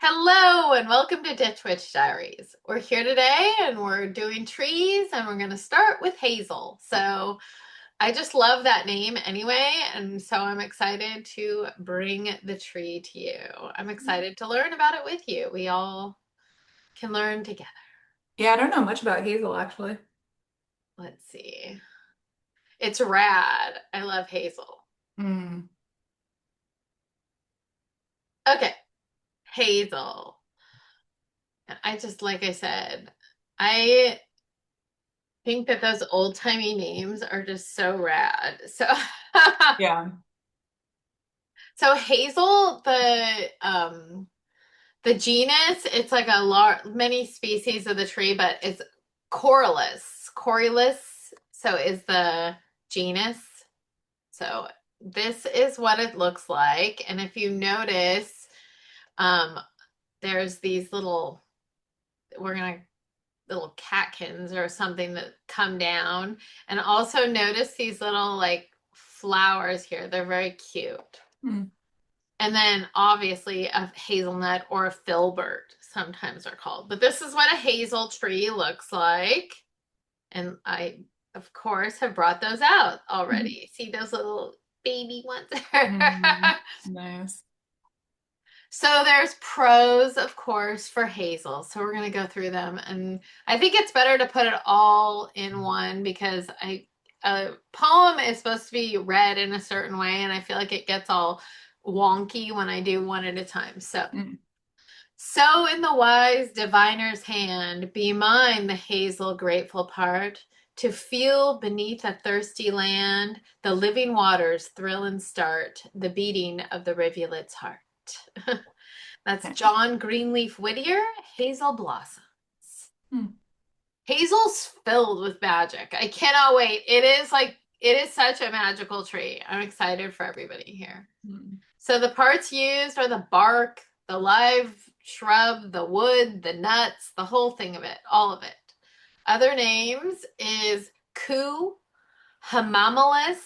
Hello and welcome to Ditch Witch Diaries. We're here today and we're doing trees and we're going to start with Hazel. So I just love that name anyway, and so I'm excited to bring the tree to you. I'm excited to learn about it with you. We all can learn together. Yeah, I don't know much about Hazel actually. Let's see. It's rad. I love Hazel. Mm. Okay, Hazel. I just, like I said, I think that those old-timey names are just so rad. So Yeah. so Hazel, the genus, it's like a many species of the tree, but it's Corylus. Corylus, so is the genus. So this is what it looks like. And if you notice, um, there's these we're gonna little catkins or something that come down. And also notice these little like flowers here. They're very cute. Mm. And then obviously a hazelnut or a filbert sometimes are called. But this is what a hazel tree looks like. And I, of course, have brought those out already. See those little baby ones? Mm. Nice. So there's pros, of course, for Hazel. So we're going to go through them. And I think it's better to put it all in one because a poem is supposed to be read in a certain way, and I feel like it gets all wonky when I do one at a time. Mm. So in the wise diviner's hand, be mine the hazel grateful part, to feel beneath a thirsty land the living waters thrill and start, the beating of the rivulet's heart. That's John Greenleaf Whittier, Hazel Blossoms. Mm. Hazel's filled with magic. I cannot wait. It is such a magical tree. I'm excited for everybody here. Mm. So the parts used are the bark, the live shrub, the wood, the nuts, the whole thing of it, all of it. Other names is Ku, Hamamelis,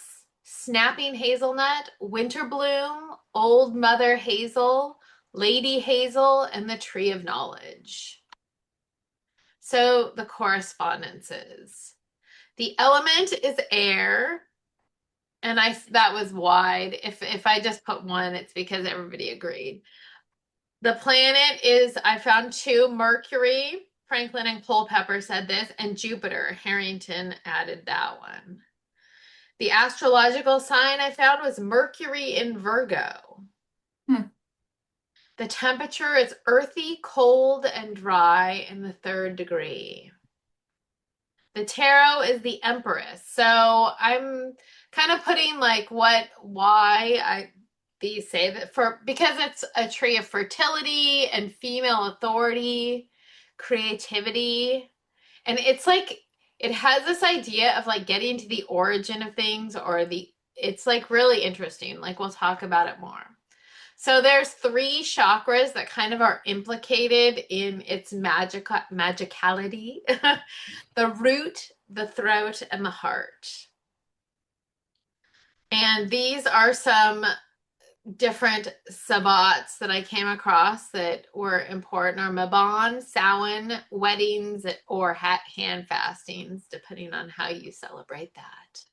snapping hazelnut, winter bloom, old mother hazel, lady hazel, and the tree of knowledge. So the correspondences. The element is air, and I that was wide. If I just put one, it's because everybody agreed. The planet is, I found two, Mercury, Franklin and Culpeper said this, and Jupiter. Harrington added that one. The astrological sign I found was Mercury in Virgo. Mm. The temperature is earthy, cold, and dry in the third degree. The tarot is the Empress. So I'm kind of putting like why these say that for, because it's a tree of fertility and female authority, creativity. And it's like, it has this idea of like getting to the origin of things it's like really interesting. Like we'll talk about it more. So there's three chakras that kind of are implicated in its magicality. The root, the throat, and the heart. And these are some different sabbats that I came across that were important are Mabon, Samhain, weddings, or hand fastings, depending on how you celebrate that.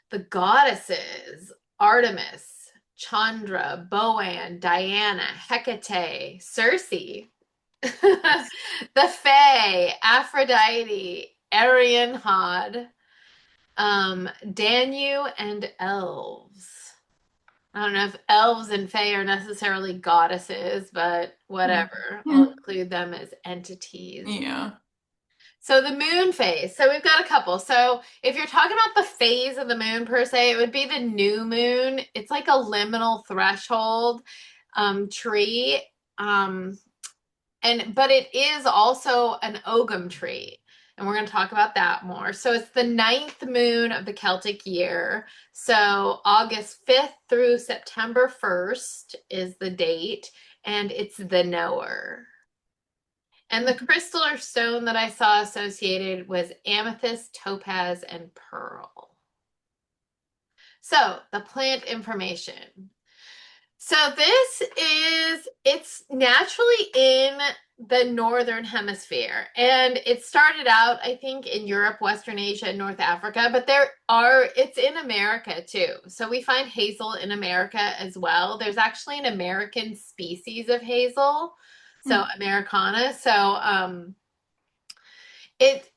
The goddesses, Artemis, Chandra, Boan, Diana, Hecate, Circe, the Fae, Aphrodite, Arianhod, Danu, and elves. I don't know if elves and fae are necessarily goddesses, but Mm. whatever. I'll Yeah. include them as entities. Yeah. So the moon phase. So we've got a couple. So if you're talking about the phase of the moon per se, it would be the new moon. It's like a liminal threshold tree. Um, but it is also an Ogham tree. And we're going to talk about that more. So it's the ninth moon of the Celtic year. So August 5th through September 1st is the date, and it's the knower. And the crystal or stone that I saw associated was amethyst, topaz, and pearl. So the plant information. So it's naturally in the northern hemisphere, and it started out, I think, in Europe, Western Asia, and North Africa, but it's in America too. So we find hazel in America as well. There's actually an American species of hazel, so Hmm. Americana. So it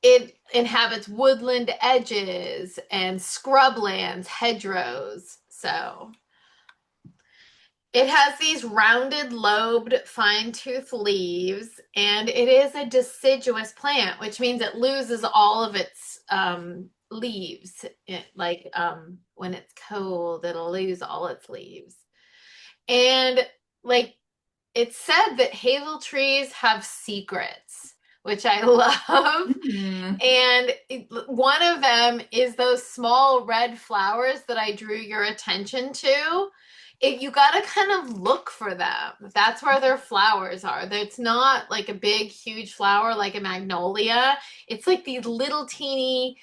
inhabits woodland edges and scrublands, hedgerows. So it has these rounded, lobed, fine-toothed leaves, and it is a deciduous plant, which means it loses all of its leaves. When it's cold, it'll lose all its leaves. And like it's said that hazel trees have secrets, which I love. Hmm. And one of them is those small red flowers that I drew your attention to. You got to kind of look for them. That's where their flowers are. It's not like a big, huge flower like a magnolia. It's like these little teeny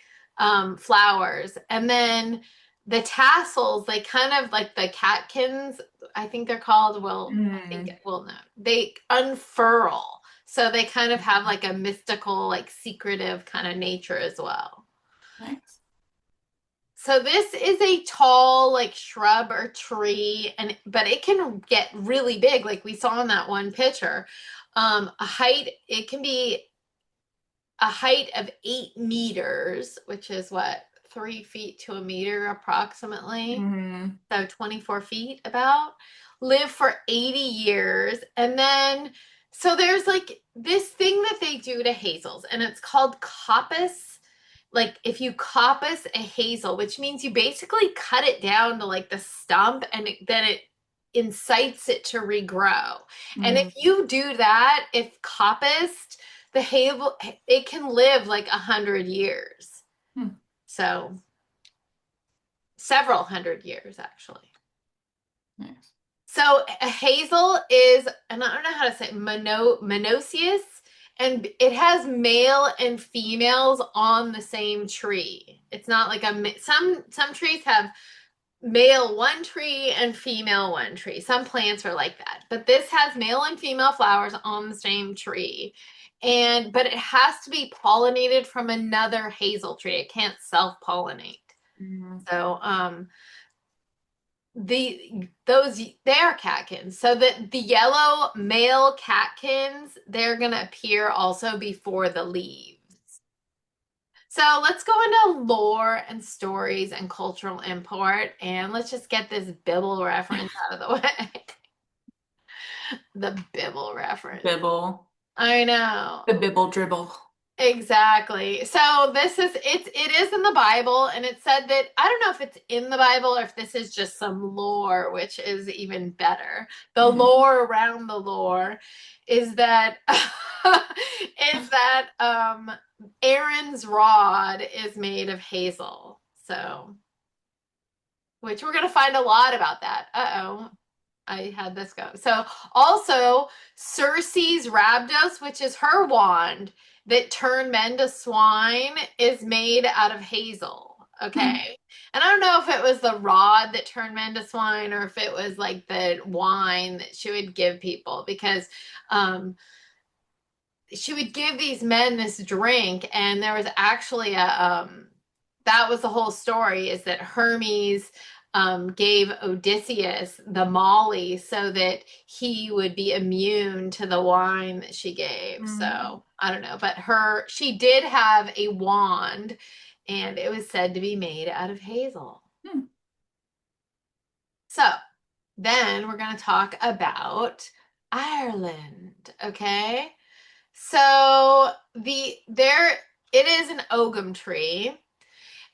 flowers. And then the tassels, they kind of like the catkins, I think they're called. Well, I think, Hmm. well, no, they unfurl. So they kind of have like a mystical, like secretive kind of nature as well. Nice. So this is a tall like shrub or tree, and but it can get really big, like we saw in that one picture. It can be a height of 8 meters, which is what, 3 feet to a meter approximately. Hmm. So 24 feet about. Live for 80 years. And then, so there's like this thing that they do to hazels, and it's called coppice. Like if you coppice a hazel, which means you basically cut it down to like the stump, and then it incites it to regrow. And if Hmm. you do that, if coppiced, the hazel, it can live like 100 years. Hmm. So several hundred years actually. Nice. So a hazel is, and I don't know how to say it, monoecious, and it has male and females on the same tree. It's not like some trees have male one tree and female one tree. Some plants are like that, but this has male and female flowers on the same tree. And but it has to be pollinated from another hazel tree. It can't self-pollinate. Hmm. So they are catkins. So that the yellow male catkins, they're gonna appear also before the leaves. So let's go into lore and stories and cultural import, and let's just get this Bible reference out of the way. The Bible reference. Bibble. I know. The Bibble dribble. Exactly. So it is in the Bible, and it said that I don't know if it's in the Bible or if this is just some lore, which is even better. The Hmm. lore around the lore is that Aaron's rod is made of hazel. So, which we're gonna find a lot about that. Uh-oh. I had this go. So also Circe's rhabdos, which is her wand that turned men to swine, is made out of hazel. Hmm. Okay. And I don't know if it was the rod that turned men to swine or if it was like the wine that she would give people, because um she would give these men this drink, and there was actually a that was the whole story, is that Hermes gave Odysseus the molly so that he would be immune to the wine that she gave. Hmm. So I don't know, but she did have a wand, and it was said to be made out of hazel. Hmm. So then we're going to talk about Ireland, okay? So it is an Ogham tree,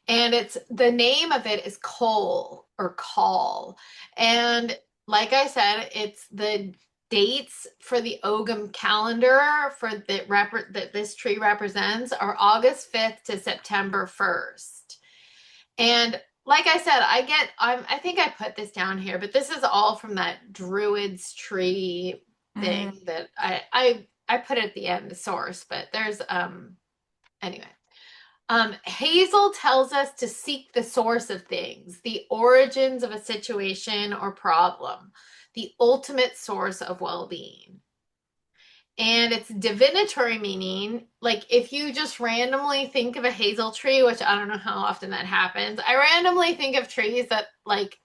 and it's the name of it is cole or call. And like I said, it's the dates for the Ogham calendar that this tree represents are August 5th to September 1st. And like I said, I think I put this down here, but this is all from that Druid's tree thing Hmm. that I put at the end, the source, but there's anyway. Hazel tells us to seek the source of things, the origins of a situation or problem, the ultimate source of well-being. And it's divinatory meaning, like if you just randomly think of a hazel tree, which I don't know how often that happens. I randomly think of trees that like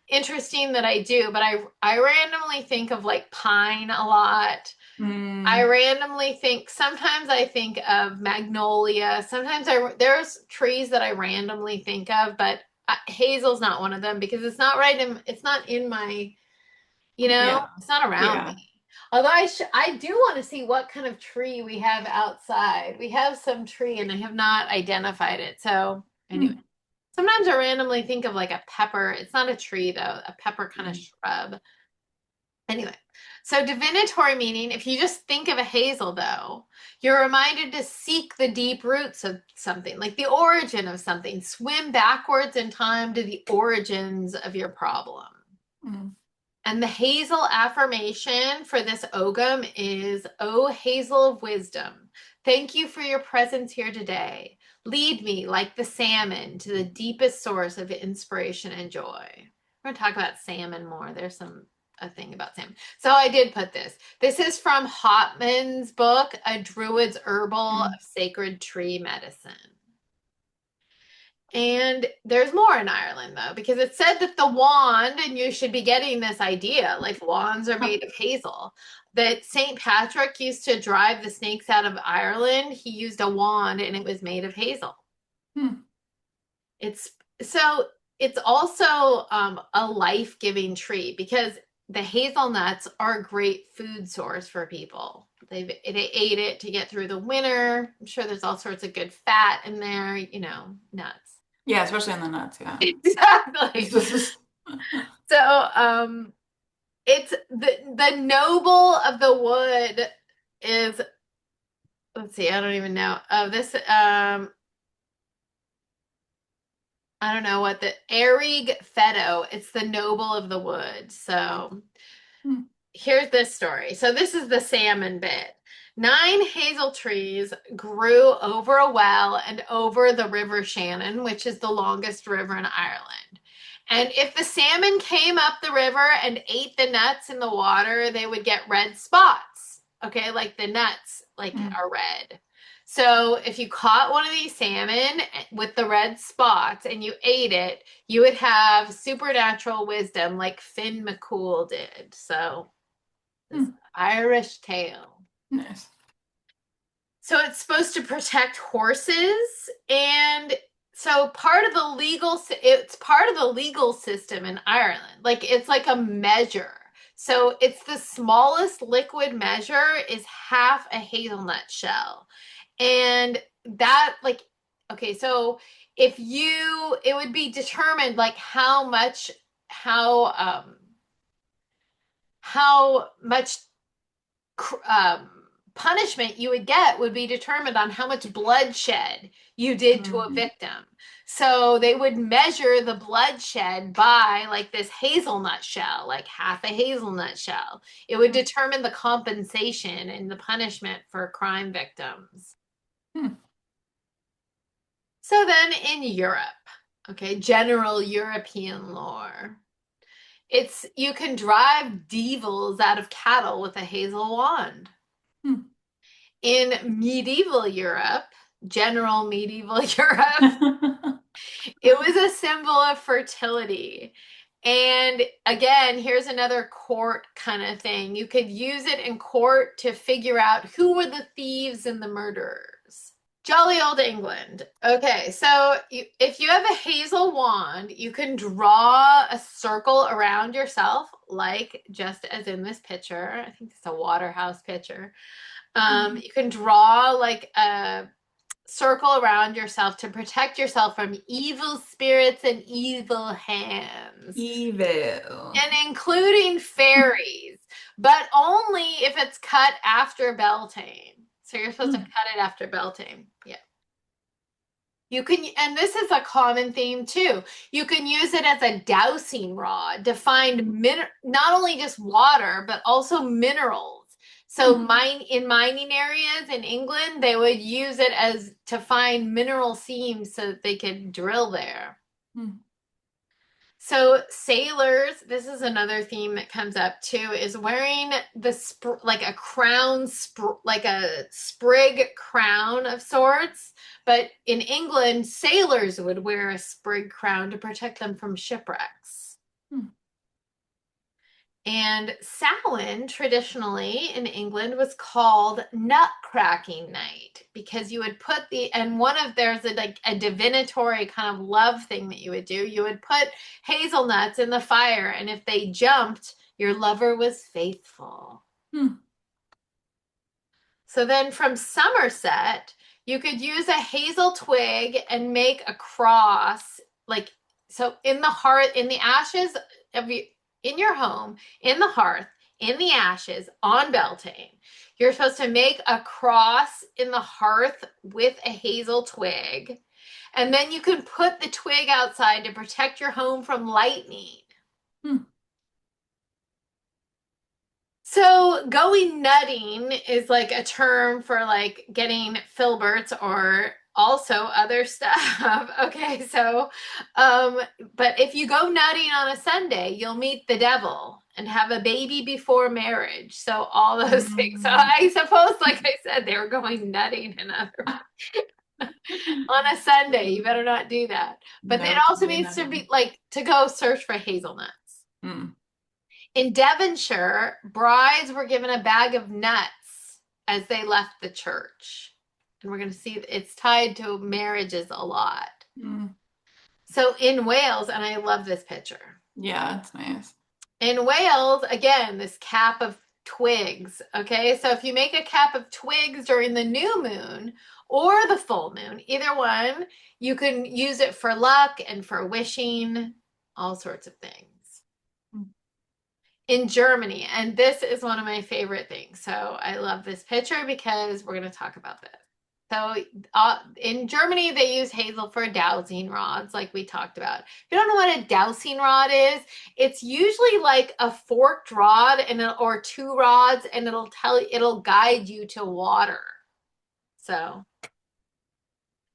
interesting that I do, but I randomly think of like pine a lot. I Mm, randomly think sometimes I think of magnolia. Sometimes there's trees that I randomly think of, but hazel's not one of them because it's not in my, yeah. it's not around me. Yeah. Although I do want to see what kind of tree we have outside. We have some tree and I have not identified it. So anyway, Mm, sometimes I randomly think of like a pepper. It's not a tree though, a pepper kind of mm, shrub. Anyway, so divinatory meaning, if you just think of a hazel though, you're reminded to seek the deep roots of something, like the origin of something. Swim backwards in time to the origins of your problem. mm. And the Hazel affirmation for this Ogham is, "O Hazel of wisdom, thank you for your presence here today. Lead me like the salmon to the deepest source of inspiration and joy." We're going to talk about salmon more. There's a thing about salmon. So I did put this. This is from Hopman's book, A Druid's Herbal of Mm. Sacred Tree Medicine. And there's more in Ireland though, because it said that the wand, and you should be getting this idea, like wands are made of hazel, that St. Patrick used to drive the snakes out of Ireland. He used a wand and it was made of hazel. Mm. It's so it's also a life-giving tree because the hazelnuts are a great food source for people. They ate it to get through the winter. I'm sure there's all sorts of good fat in there, nuts. Yeah, especially in the nuts, yeah. Exactly. So, it's the noble of the wood is, let's see, I don't even know. This I don't know what the Erig Feto. It's the noble of the wood. So, Mm, here's this story. So this is the salmon bit. 9 hazel trees grew over a well and over the River Shannon, which is the longest river in Ireland. And if the salmon came up the river and ate the nuts in the water, they would get red spots. Okay, like the nuts like mm, are red. So if you caught one of these salmon with the red spots and you ate it, you would have supernatural wisdom like Finn McCool did. So this mm. Irish tale. Nice. So it's supposed to protect horses, and so it's part of the legal system in Ireland. Like it's like a measure. So it's the smallest liquid measure is half a hazelnut shell. And that like okay, so if you it would be determined like how much um, punishment you would get would be determined on how much bloodshed you did to a Mm, victim. So they would measure the bloodshed by like this hazelnut shell, like half a hazelnut shell. It would mm, determine the compensation and the punishment for crime victims. mm, So then in Europe, okay, general European lore. It's you can drive devils out of cattle with a hazel wand. mm. In medieval Europe, general medieval Europe, it was a symbol of fertility. And again, here's another court kind of thing. You could use it in court to figure out who were the thieves and the murderers. Jolly old England. Okay, so if you have a hazel wand, you can draw a circle around yourself, like just as in this picture. I think it's a Waterhouse picture. Mm. You can draw like a circle around yourself to protect yourself from evil spirits and evil hands, Evil. and including fairies, but only if it's cut after Beltane. So you're supposed to Mm, cut it after Beltane. Yeah. You can, and this is a common theme too. You can use it as a dowsing rod to find not only just water, but also minerals. So mm, in mining areas in England, they would use it as to find mineral seams so that they could drill there. mm. So sailors, this is another theme that comes up too, is wearing like a crown, like a sprig crown of sorts. But in England, sailors would wear a sprig crown to protect them from shipwrecks. Hmm. And Samhain, traditionally in England, was called Nutcracking Night because you would put there's like a divinatory kind of love thing that you would do. You would put hazelnuts in the fire, and if they jumped, your lover was faithful. Hmm. So then from Somerset, you could use a hazel twig and make a cross, like so in the hearth, in the ashes of you, in your home, in the hearth, in the ashes, on Beltane. You're supposed to make a cross in the hearth with a hazel twig. And then you can put the twig outside to protect your home from lightning. Hmm. So going nutting is like a term for like getting filberts or also other stuff. Okay, so but if you go nutting on a Sunday, you'll meet the devil and have a baby before marriage. So all those things. So Mm. I suppose, like I said, they were going nutting in other on a Sunday. You better not do that. But it Nope, also we're means not to be in. like to go search for hazelnuts. Mm. In Devonshire, brides were given a bag of nuts as they left the church. And we're going to see it's tied to marriages a lot. Mm. So in Wales, and I love this picture. Yeah, it's nice. In Wales, again, this cap of twigs. Okay, so if you make a cap of twigs during the new moon or the full moon, either one, you can use it for luck and for wishing, all sorts of things. Mm. In Germany. And this is one of my favorite things. So I love this picture because we're going to talk about this. So in Germany, they use hazel for dowsing rods, like we talked about. If you don't know what a dowsing rod is, it's usually like a forked rod or two rods, and it'll guide you to water. So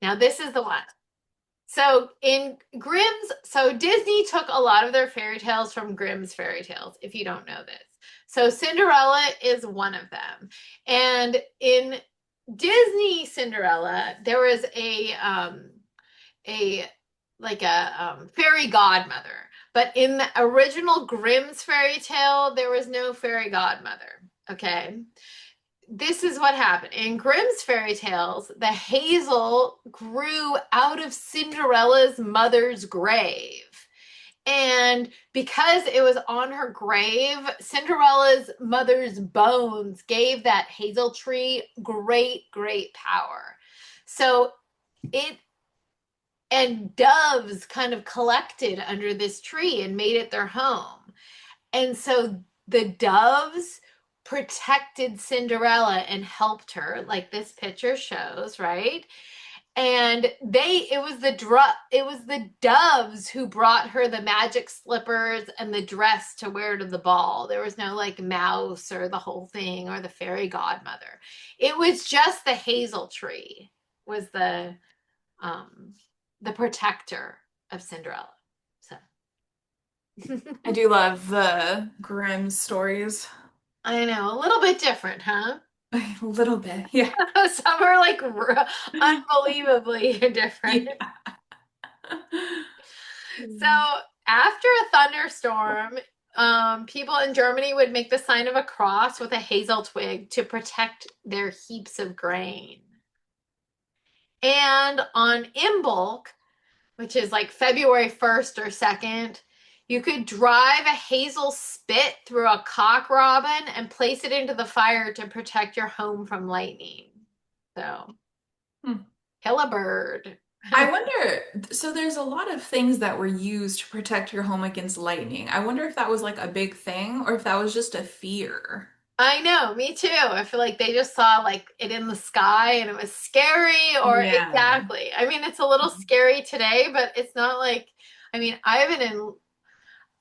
now this is the one. So in Grimm's, so Disney took a lot of their fairy tales from Grimm's fairy tales, if you don't know this. So Cinderella is one of them. And in Disney Cinderella, there was a like a fairy godmother. But in the original Grimm's fairy tale, there was no fairy godmother. Okay. This is what happened. In Grimm's fairy tales, the hazel grew out of Cinderella's mother's grave. And because it was on her grave, Cinderella's mother's bones gave that hazel tree great, great power. So it and doves kind of collected under this tree and made it their home. And so the doves protected Cinderella and helped her, like this picture shows, right? And it was the doves who brought her the magic slippers and the dress to wear to the ball. There was no like mouse or the whole thing or the fairy godmother. It was just the hazel tree was um the protector of Cinderella. So I do love the Grimm stories. I know, a little bit different, huh? A little bit, yeah. Some are like unbelievably different. Yeah. So after a thunderstorm, people in Germany would make the sign of a cross with a hazel twig to protect their heaps of grain. And on Imbolc, which is like February 1st or 2nd, you could drive a hazel spit through a cock robin and place it into the fire to protect your home from lightning. So, Hmm. kill a bird. I wonder, so there's a lot of things that were used to protect your home against lightning. I wonder if that was like a big thing or if that was just a fear. I know, me too. I feel like they just saw like it in the sky and it was scary or Yeah. exactly. I mean, it's a little scary today, but it's not like I mean, I've been in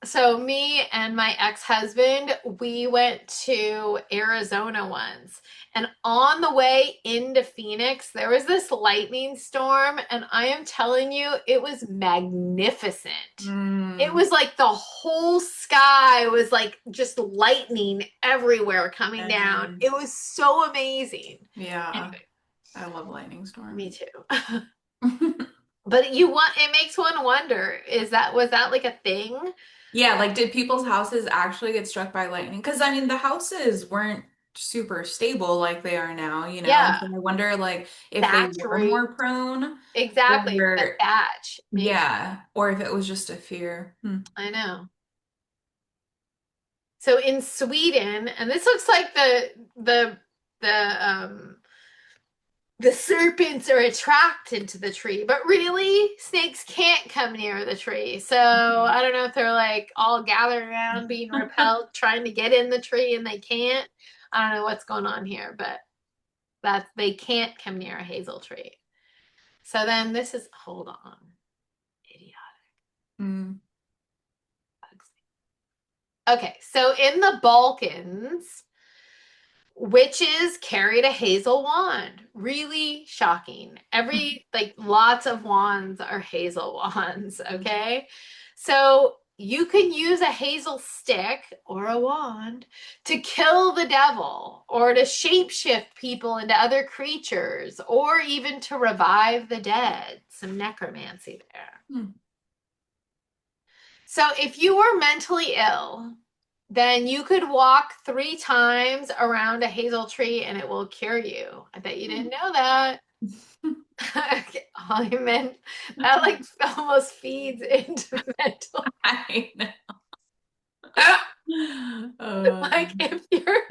So me and my ex-husband, we went to Arizona once. And on the way into Phoenix, there was this lightning storm, and I am telling you, it was magnificent. It Mm. was like the whole sky was like just lightning everywhere coming down. It Nice. was so amazing. Yeah, Anyway, I love lightning me storms. too. But it makes one wonder, was that like a thing? Yeah, like did people's houses actually get struck by lightning? Because I mean, the houses weren't super stable like they are now, you know? And Yeah, so I wonder like if they thatch were roof. more prone Exactly, the or thatch, maybe. yeah, or if it was just a fear. Hmm. I know. So in Sweden, and this looks like the the serpents are attracted to the tree, but really snakes can't come near the tree. So I don't know if they're like all gathered around being repelled, trying to get in the tree and they can't. I don't know what's going on here, but that they can't come near a hazel tree. So then this is hold on. Idiotic Mm. bugs. Okay, so in the Balkans, witches carried a hazel wand. Really shocking. Like, lots of wands are hazel wands, okay? So you can use a hazel stick or a wand to kill the devil or to shapeshift people into other creatures or even to revive the dead. Some necromancy there. Hmm. So if you were mentally ill, then you could walk 3 times around a hazel tree and it will cure you. I bet you didn't know that. I meant that like almost feeds into mental. I know. Like if you're,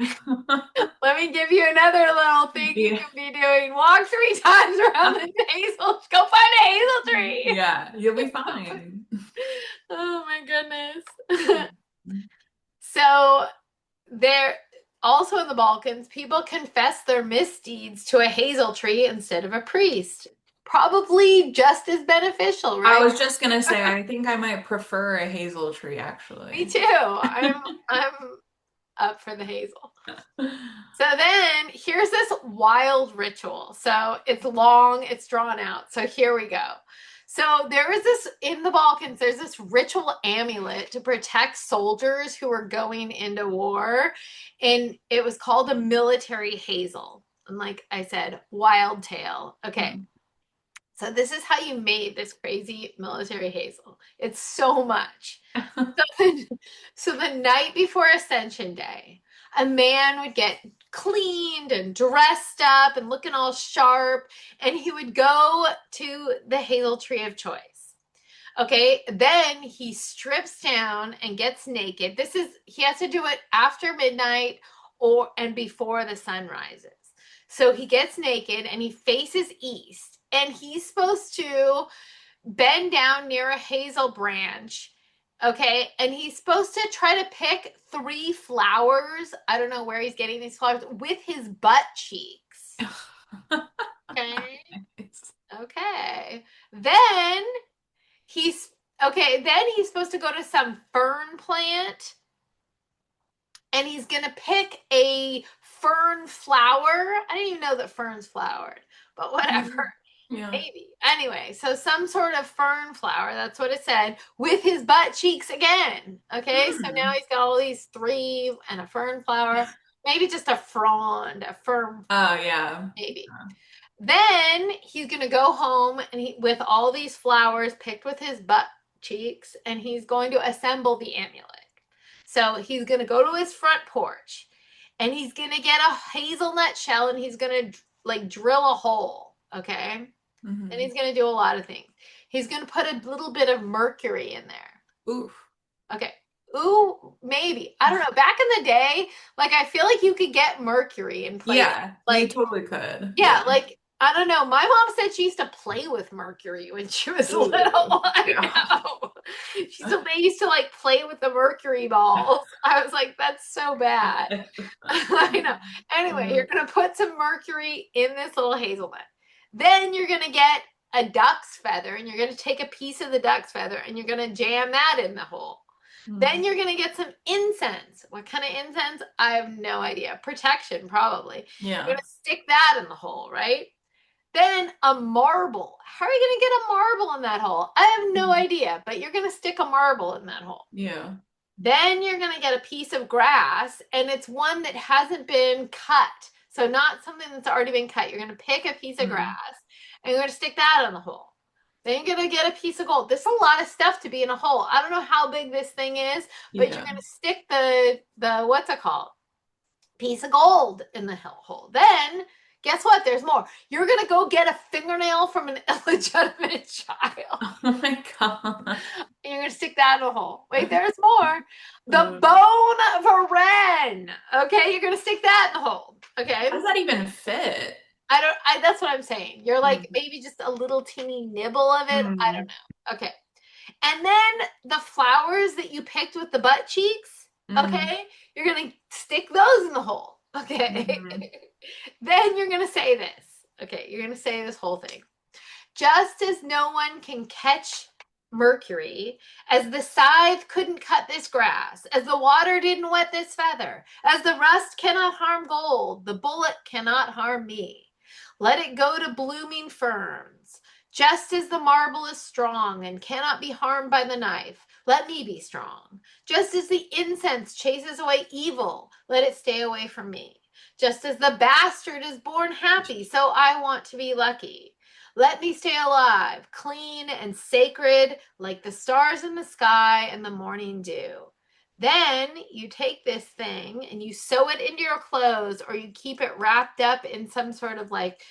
let me give you another little thing you Yeah. could be doing. Walk 3 times around the hazel. Go find a hazel tree. Yeah, you'll be fine. Oh my goodness. So there also in the Balkans, people confess their misdeeds to a hazel tree instead of a priest. Probably just as beneficial, I right? was just gonna say, I think I might prefer a hazel tree Me actually. too. I'm up for the hazel. So then here's this wild ritual. So it's long, it's drawn out. So here we go. So there is this in the Balkans, there's this ritual amulet to protect soldiers who are going into war. And it was called a military hazel. And like I said, wild tale. Okay. Hmm. So this is how you made this crazy military hazel. It's so much. So, so the night before Ascension Day, a man would get cleaned and dressed up and looking all sharp, and he would go to the hazel tree of choice. Okay, then he strips down and gets naked. He has to do it after midnight and before the sun rises. So he gets naked and he faces east, and he's supposed to bend down near a hazel branch. Okay. And he's supposed to try to pick 3 flowers. I don't know where he's getting these flowers with his butt cheeks. Okay. Okay. Then he's Then he's supposed to go to some fern plant and he's going to pick a fern flower. I didn't even know that ferns flowered, but whatever. Yeah. Maybe. Anyway, so some sort of fern flower, that's what it said, with his butt cheeks again. Okay, so now Hmm. he's got all these three and a fern flower. Maybe just a frond, a fern, Oh yeah. maybe. Then he's gonna go home and with all these flowers picked with his butt cheeks, and he's going to assemble the amulet. So he's gonna go to his front porch, and he's gonna get a hazelnut shell, and he's gonna like drill a hole. Okay, and Hmm. he's going to do a lot of things. He's going to put a little bit of mercury in there. Oof. Okay. Ooh, maybe. I don't know. Back in the day, like I feel like you could get mercury and play with Yeah, you like totally could. yeah, Yeah. like I don't know. My mom said she used to play with mercury when she was little. Ooh. I Yeah. know. They used to like play with the mercury balls. I was like, that's so bad. I know. Anyway, you're gonna put some mercury in this little hazelnut. Then you're gonna get a duck's feather and you're gonna take a piece of the duck's feather and you're gonna jam that in the hole. Mm. Then you're going to get some incense. What kind of incense? I have no idea. Protection, probably. You're Yeah. going to stick that in the hole, right? Then a marble. How are you going to get a marble in that hole? I have no Mm. idea, but you're going to stick a marble in that hole. Yeah. Then you're going to get a piece of grass, and it's one that hasn't been cut. So, not something that's already been cut. You're going to pick a piece of Mm. grass, and you're going to stick that in the hole. Then you're going to get a piece of gold. There's a lot of stuff to be in a hole. I don't know how big this thing is, but you're Yeah. going to stick the what's it called? Piece of gold in the hole. Then guess what? There's more. You're gonna go get a fingernail from an illegitimate child. Oh my God. And you're gonna stick that in a hole. Wait, there's more. The Uh, bone of a wren. Okay, you're gonna stick that in the hole. how Okay. does that even fit? That's what I'm saying. You're like Mm. maybe just a little teeny nibble of it. I don't Mm. know. Okay. And then the flowers that you picked with the butt cheeks, Mm. okay, you're going to stick those in the hole. Okay. Mhm. Then you're going to say this. Okay, you're going to say this whole thing. Just as no one can catch Mercury, as the scythe couldn't cut this grass, as the water didn't wet this feather, as the rust cannot harm gold, the bullet cannot harm me. Let it go to blooming ferns. Just as the marble is strong and cannot be harmed by the knife, let me be strong. Just as the incense chases away evil, let it stay away from me. Just as the bastard is born happy, so I want to be lucky. Let me stay alive, clean and sacred, like the stars in the sky and the morning dew. Then you take this thing and you sew it into your clothes, or you keep it wrapped up in some sort of like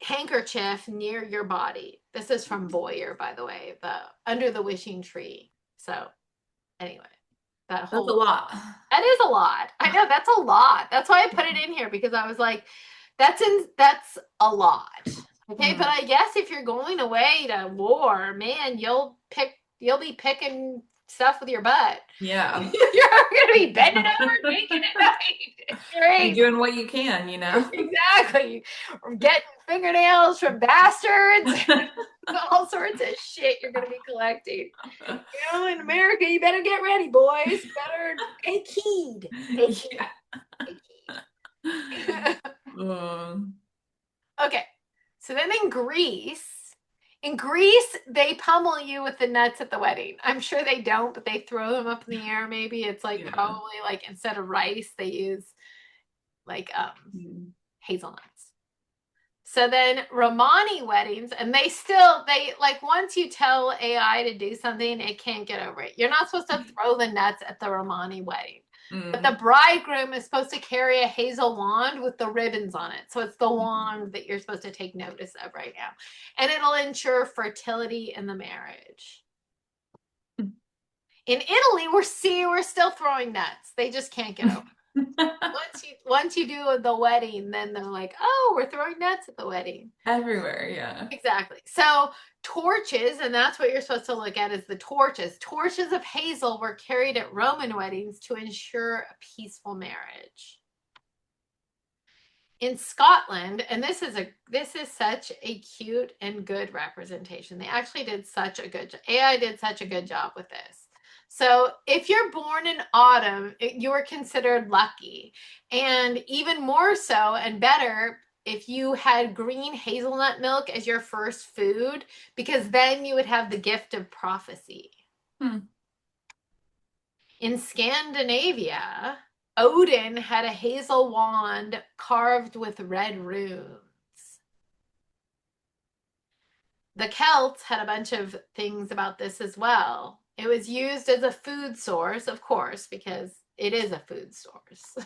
handkerchief near your body. This is from Boyer, by the way, the Under the Wishing Tree. So, anyway, that That's a whole lot. that is a lot. I know that's a lot. That's why I put it in here because I was like, that's a lot. Okay, but Mm. I guess if you're going away to war, man, you'll be picking stuff with your butt. Yeah. You're gonna be bending over, making it right. You're Crazy. doing what you can, you know? Exactly. Getting fingernails from bastards, all sorts of shit you're gonna be collecting. You know, in America, you better get ready, boys. You better take heed. Take heed. Yeah. Take heed. Um, Okay. So then in Greece, they pummel you with the nuts at the wedding. I'm sure they don't, but they throw them up in the air. Maybe it's like yeah. probably like instead of rice, they use like Mm. hazelnuts. So then Romani weddings, and they like once you tell AI to do something, it can't get over it. You're not supposed to throw the nuts at the Romani wedding. But the Mm. bridegroom is supposed to carry a hazel wand with the ribbons on it. So it's the wand that you're supposed to take notice of right now. And it'll ensure fertility in the marriage. In Italy, we're still throwing nuts. They just can't get over it. Once you do the wedding, then they're like, oh, we're throwing nuts at the wedding. Everywhere, yeah. Exactly. So torches, and that's what you're supposed to look at is the torches. Torches of hazel were carried at Roman weddings to ensure a peaceful marriage. In Scotland, and this is such a cute and good representation. They actually did such a good AI did such a good job with this. So if you're born in autumn, you are considered lucky. And even more so and better if you had green hazelnut milk as your first food, because then you would have the gift of prophecy. Hmm. In Scandinavia, Odin had a hazel wand carved with red runes. The Celts had a bunch of things about this as well. It was used as a food source, of course, because it is a food source.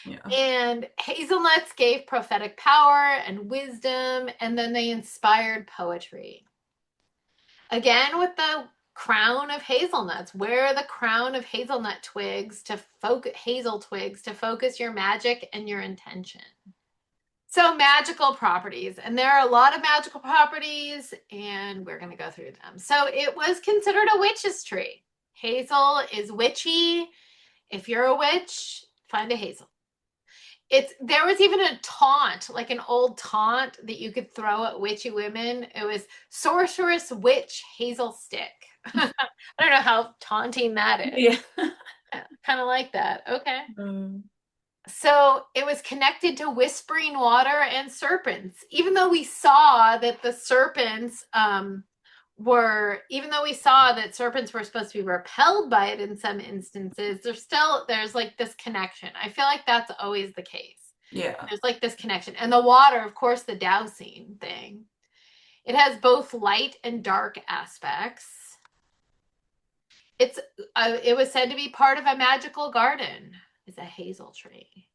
Yeah. And hazelnuts gave prophetic power and wisdom, and then they inspired poetry. Again, with the crown of hazelnuts, wear the crown of hazelnut twigs to hazel twigs to focus your magic and your intention. So magical properties, and there are a lot of magical properties, and we're going to go through them. So it was considered a witch's tree. Hazel is witchy. If you're a witch, find a hazel. There was even a taunt, like an old taunt that you could throw at witchy women. It was sorceress witch hazel stick. I don't know how taunting that is. Yeah. Kind of like that. Okay. Mm. So it was connected to whispering water and serpents. Even though we saw that the serpents even though we saw that serpents were supposed to be repelled by it in some instances, there's like this connection. I feel like that's always the case. Yeah. There's like this connection. And the water, of course, the dowsing thing. It has both light and dark aspects. It's it was said to be part of a magical garden. Is a hazel tree.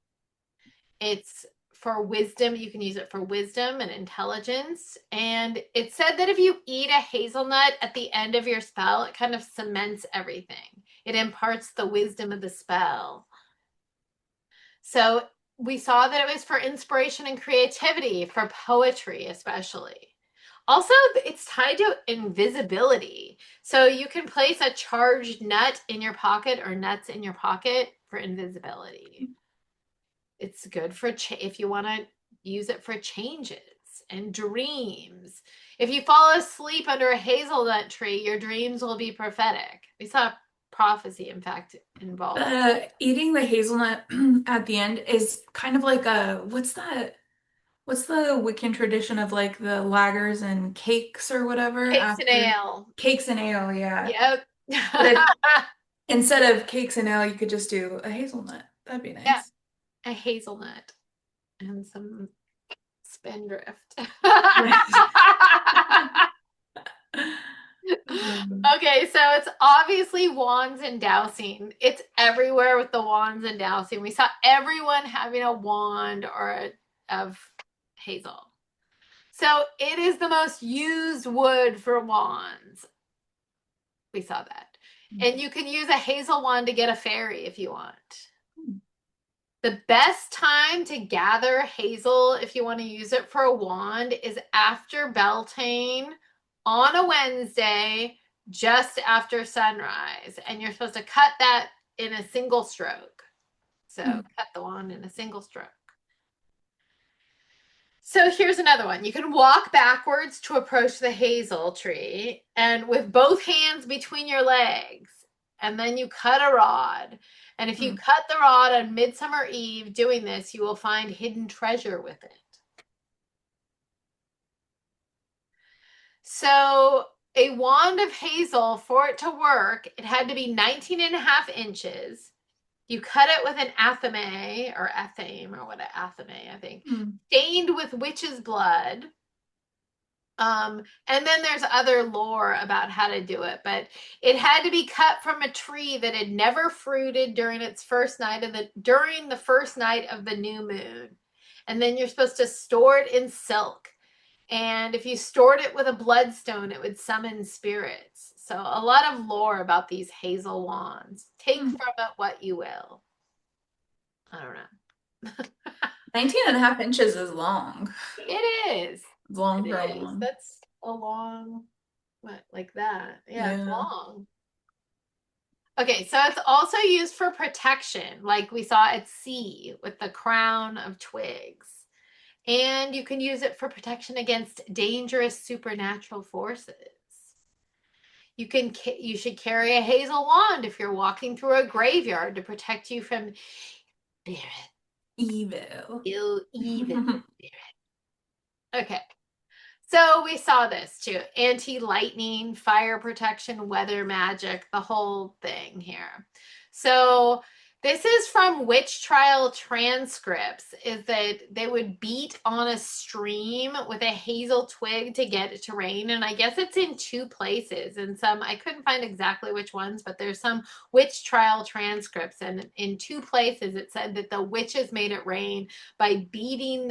It's for wisdom. You can use it for wisdom and intelligence. And it said that if you eat a hazelnut at the end of your spell, it kind of cements everything. It imparts the wisdom of the spell. So we saw that it was for inspiration and creativity, for poetry, especially. Also, it's tied to invisibility. So you can place a charged nut in your pocket or nuts in your pocket for invisibility. It's good for if you want to use it for changes and dreams. If you fall asleep under a hazelnut tree, your dreams will be prophetic. We saw prophecy, in fact, involved. Eating the hazelnut at the end is kind of like what's that? What's the Wiccan tradition of like the lagers and cakes or whatever Cakes and after ale. cakes and ale, yeah. Yep. But if instead of cakes and ale, you could just do a hazelnut. That'd be Yeah, nice. a hazelnut and some spindrift. Um, Okay, so it's obviously wands and dowsing. It's everywhere with the wands and dowsing. We saw everyone having a wand of hazel. So it is the most used wood for wands. We saw that. And you can use a hazel wand to get a fairy if you want. The best time to gather hazel if you want to use it for a wand is after Beltane on a Wednesday, just after sunrise. And you're supposed to cut that in a single stroke. So cut the wand in a single stroke. So here's another one. You can walk backwards to approach the hazel tree and with both hands between your legs. And then you cut a rod. And if you cut the rod on Midsummer Eve doing this, you will find hidden treasure with it. So a wand of hazel, for it to work, it had to be 19 and a half inches. You cut it with an athame or athame or what an athame, I think, stained with witch's blood. And then there's other lore about how to do it, but it had to be cut from a tree that had never fruited during the first night of the new moon. And then you're supposed to store it in silk. And if you stored it with a bloodstone, it would summon spirits. So a lot of lore about these hazel wands. Take from it what you will. I don't know. 19 and a half inches is long. It is. It's long It for a is. wand. That's a long, what, like that. Yeah, it's Yeah. long. Okay, so it's also used for protection, like we saw at sea with the crown of twigs. And you can use it for protection against dangerous supernatural forces. You should carry a hazel wand if you're walking through a graveyard to protect you from spirit. Evil. Evil spirit. Okay. So we saw this too. Anti-lightning, fire protection, weather magic, the whole thing here. So this is from witch trial transcripts, is that they would beat on a stream with a hazel twig to get it to rain. And I guess it's in two places. And I couldn't find exactly which ones, but there's some witch trial transcripts. And in two places, it said that the witches made it rain by beating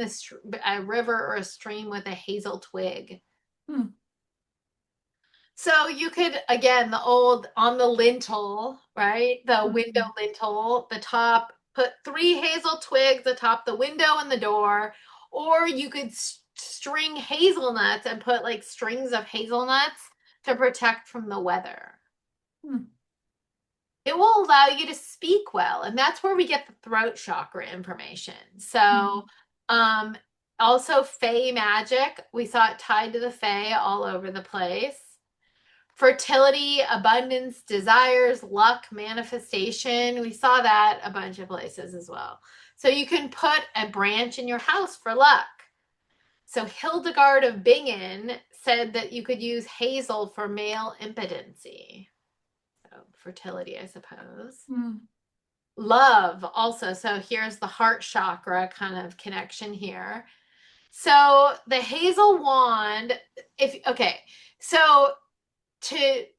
a river or a stream with a hazel twig. So you could, again, the old on the lintel, right? The window lintel, the top, put 3 hazel twigs atop the window and the door, or you could string hazelnuts and put like strings of hazelnuts to protect from the weather. it will allow you to speak well. And that's where we get the throat chakra information. So, Mhm. um, also Fey magic, we saw it tied to the Fey all over the place. Fertility, abundance, desires, luck, manifestation. We saw that a bunch of places as well. So you can put a branch in your house for luck. So Hildegard of Bingen said that you could use hazel for male impotency. So fertility, I suppose. Mm. Love also. So here's the heart chakra kind of connection here. So the hazel wand, if okay, so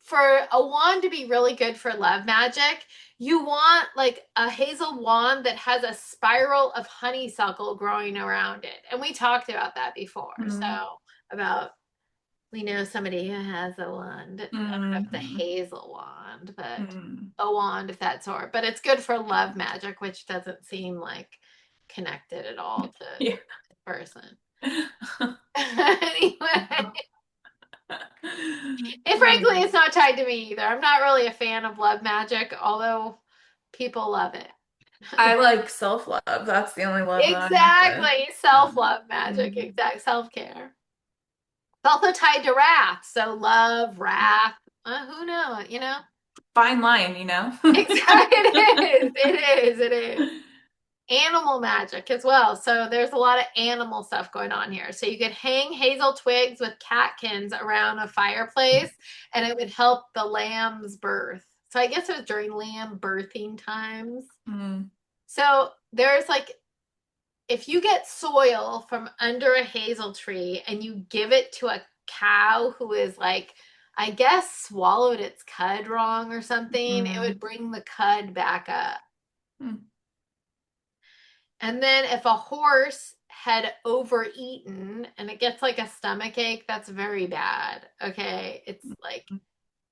for a wand to be really good for love magic, you want like a hazel wand that has a spiral of honeysuckle growing around it. And we talked about that before. Mm. So about we know somebody who has a wand. I don't know if it's a Mhm. hazel wand, but Mm. a wand of that sort. But it's good for love magic, which doesn't seem like connected at all to Yeah. the person. Anyway, and frankly, Mm. it's not tied to me either. I'm not really a fan of love magic, although people love it. I like self-love. That's the only love that I'm into. Exactly. Self Um, love magic, mhm. exact self care. It's also tied to wrath. So, love, wrath, who knows, you know? Fine line, you know? Exactly. It is. It is. It is. Animal magic as well. So there's a lot of animal stuff going on here. So you could hang hazel twigs with catkins around a fireplace and it would help the lamb's birth. So I guess it was during lamb birthing times. Mm. So there's like, if you get soil from under a hazel tree and you give it to a cow who is like, I guess swallowed its cud wrong or something, it would Mm. bring the cud back up. Mm. And then if a horse had overeaten and it gets like a stomach ache, that's very bad. Okay. It's like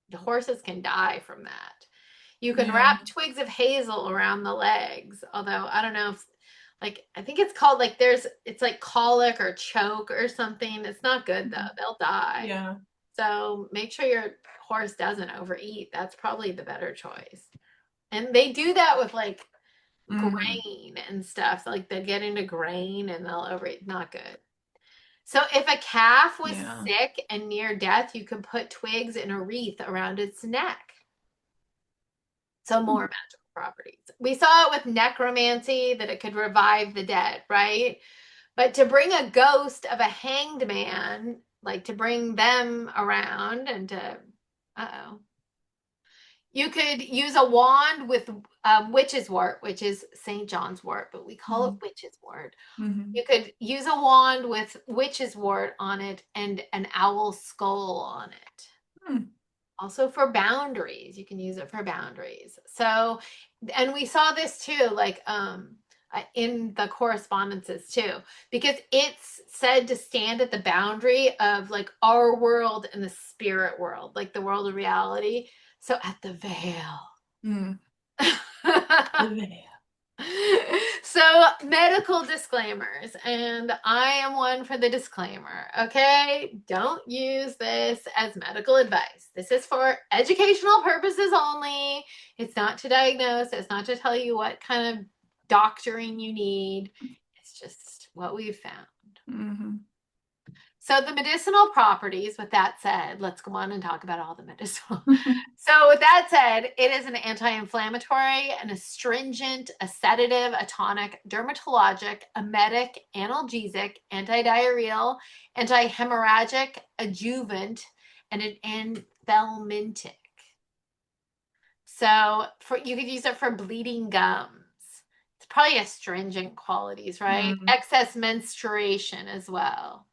the horses can die from that. You can Yeah. wrap twigs of hazel around the legs, although I don't know if like I think it's called like it's like colic or choke or something. It's not good though. Mhm. They'll die. Yeah. So make sure your horse doesn't overeat. That's probably the better choice. And they do that with like Hmm. grain and stuff. So, like they get into grain and they'll overeat. Not good. So if a calf was Yeah. sick and near death, you can put twigs in a wreath around its neck. So more magical properties. We saw it with necromancy that it could revive the dead, right? But to bring a ghost of a hanged man, like to bring them around and to, uh-oh, you could use a wand with witch's wort, which is St. John's wort, but we call it Mm. witch's wort. Hmm. You could use a wand with witch's wort on it and an owl skull on it. Mm. Also for boundaries, you can use it for boundaries. So, and we saw this too, like in the correspondences too, because it's said to stand at the boundary of like our world and the spirit world, like the world of reality. So at the veil. Mm. The veil. So, medical disclaimers, and I am one for the disclaimer. Okay, don't use this as medical advice. This is for educational purposes only. It's not to diagnose, it's not to tell you what kind of doctoring you need. It's just what we've found. Hmm. So the medicinal properties, with that said, let's go on and talk about all the medicinal. So with that said, it is an anti-inflammatory, an astringent, a sedative, a tonic, dermatologic, emetic, analgesic, antidiarrheal, anti-hemorrhagic, adjuvant, and an anthelmintic. So for you could use it for bleeding gums. It's probably astringent qualities, right? Mm. Excess menstruation as well.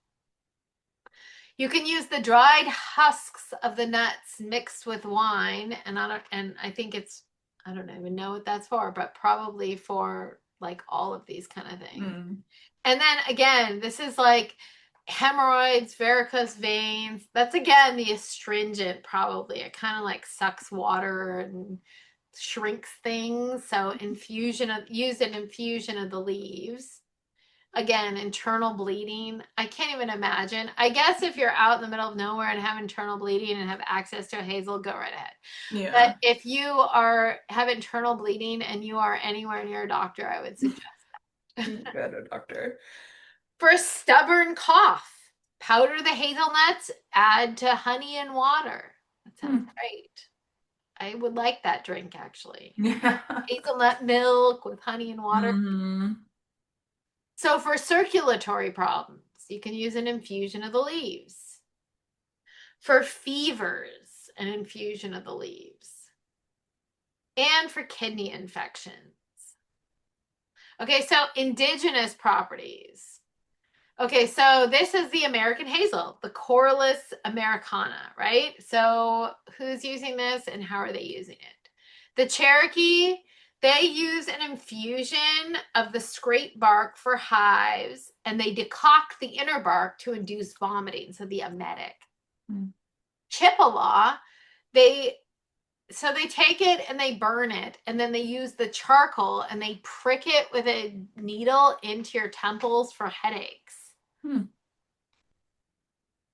You can use the dried husks of the nuts mixed with wine, and I think it's I don't even know what that's for, but probably for like all of these kind of things. Mm. And then again, this is like hemorrhoids, varicose veins. That's again the astringent, probably. It kind of like sucks water and shrinks things. So infusion of use an infusion of the leaves. again, internal bleeding. I can't even imagine. I guess if you're out in the middle of nowhere and have internal bleeding and have access to a Hazel, go right ahead. Yeah. But if you have internal bleeding and you are anywhere near a doctor, I would suggest Go to a doctor. for a stubborn cough, powder the hazelnuts, add to honey and water. That sounds Hmm. great. I would like that drink actually. Yeah. Hazelnut milk with honey and water. Hmm. So for circulatory problems, you can use an infusion of the leaves. For fevers, an infusion of the leaves. And for kidney infections. Okay, so indigenous properties. Okay, so this is the American hazel, the Corylus americana, right? So who's using this and how are they using it? The Cherokee, they use an infusion of the scrape bark for hives, and they decoct the inner bark to induce vomiting, so the emetic. Mm. Chippewa, they they take it and they burn it, and then they use the charcoal and they prick it with a needle into your temples for headaches. Hmm.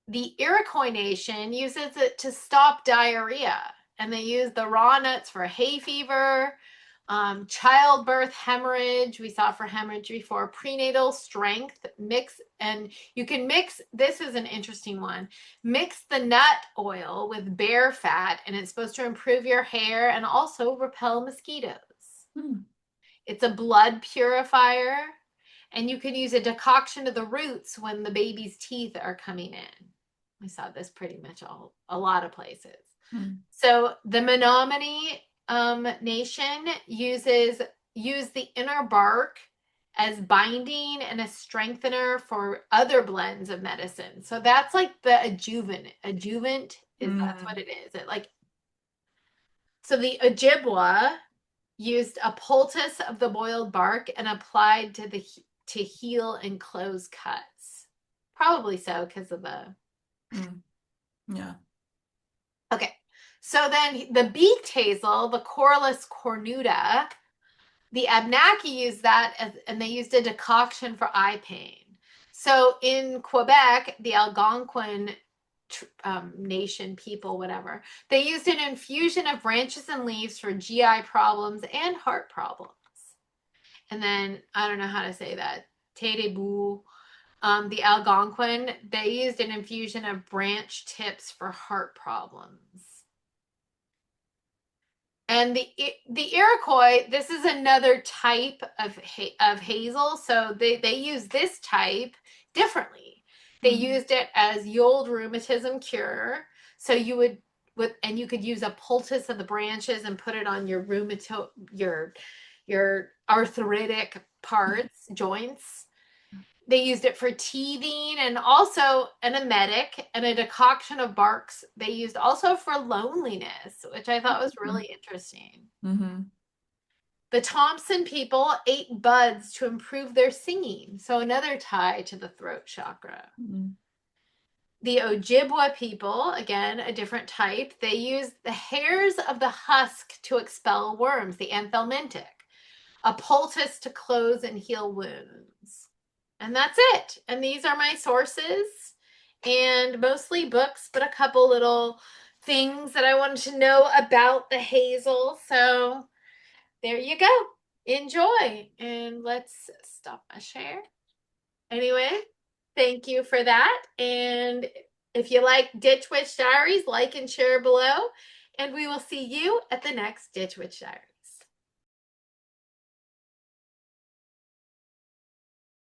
The Iroquois Nation uses it to stop diarrhea, and they use the raw nuts for hay fever, childbirth, hemorrhage. We saw for hemorrhage before, prenatal strength, mix, and you can mix. This is an interesting one. Mix the nut oil with bear fat, and it's supposed to improve your hair and also repel mosquitoes. Hmm. It's a blood purifier, and you can use a decoction of the roots when the baby's teeth are coming in. We saw this pretty much a lot of places. Hmm. So the Menominee nation use the inner bark as binding and a strengthener for other blends of medicine. So that's like the adjuvant. Adjuvant is That's what it is. So the Ojibwa used a poultice of the boiled bark and applied to heal and close cuts. Probably so because of the. Hmm. Yeah. Okay. So then the beaked hazel, the Corylus cornuta, the Abnaki used that and they used a decoction for eye pain. So in Quebec, the Algonquin nation people, whatever, they used an infusion of branches and leaves for GI problems and heart problems. And then I don't know how to say that. Terebu, the Algonquin, they used an infusion of branch tips for heart problems. And the Iroquois, this is another type of hazel. So they use this type differently. They used it as the old rheumatism cure. So you would and you could use a poultice of the branches and put it on your your arthritic parts, joints. They used it for teething and also an emetic and a decoction of barks. They used also for loneliness, which I thought was really interesting. Mm-hmm. The Thompson people ate buds to improve their singing. So another tie to the throat chakra. Mm-hmm. The Ojibwa people, again, a different type, they used the hairs of the husk to expel worms, the anthelmintic, a poultice to close and heal wounds. And that's it. And these are my sources, and mostly books, but a couple little things that I wanted to know about the hazel. So there you go. Enjoy. And let's stop my share. Anyway, thank you for that. And if you like Ditch Witch Diaries, like and share below. And we will see you at the next Ditch Witch Diaries.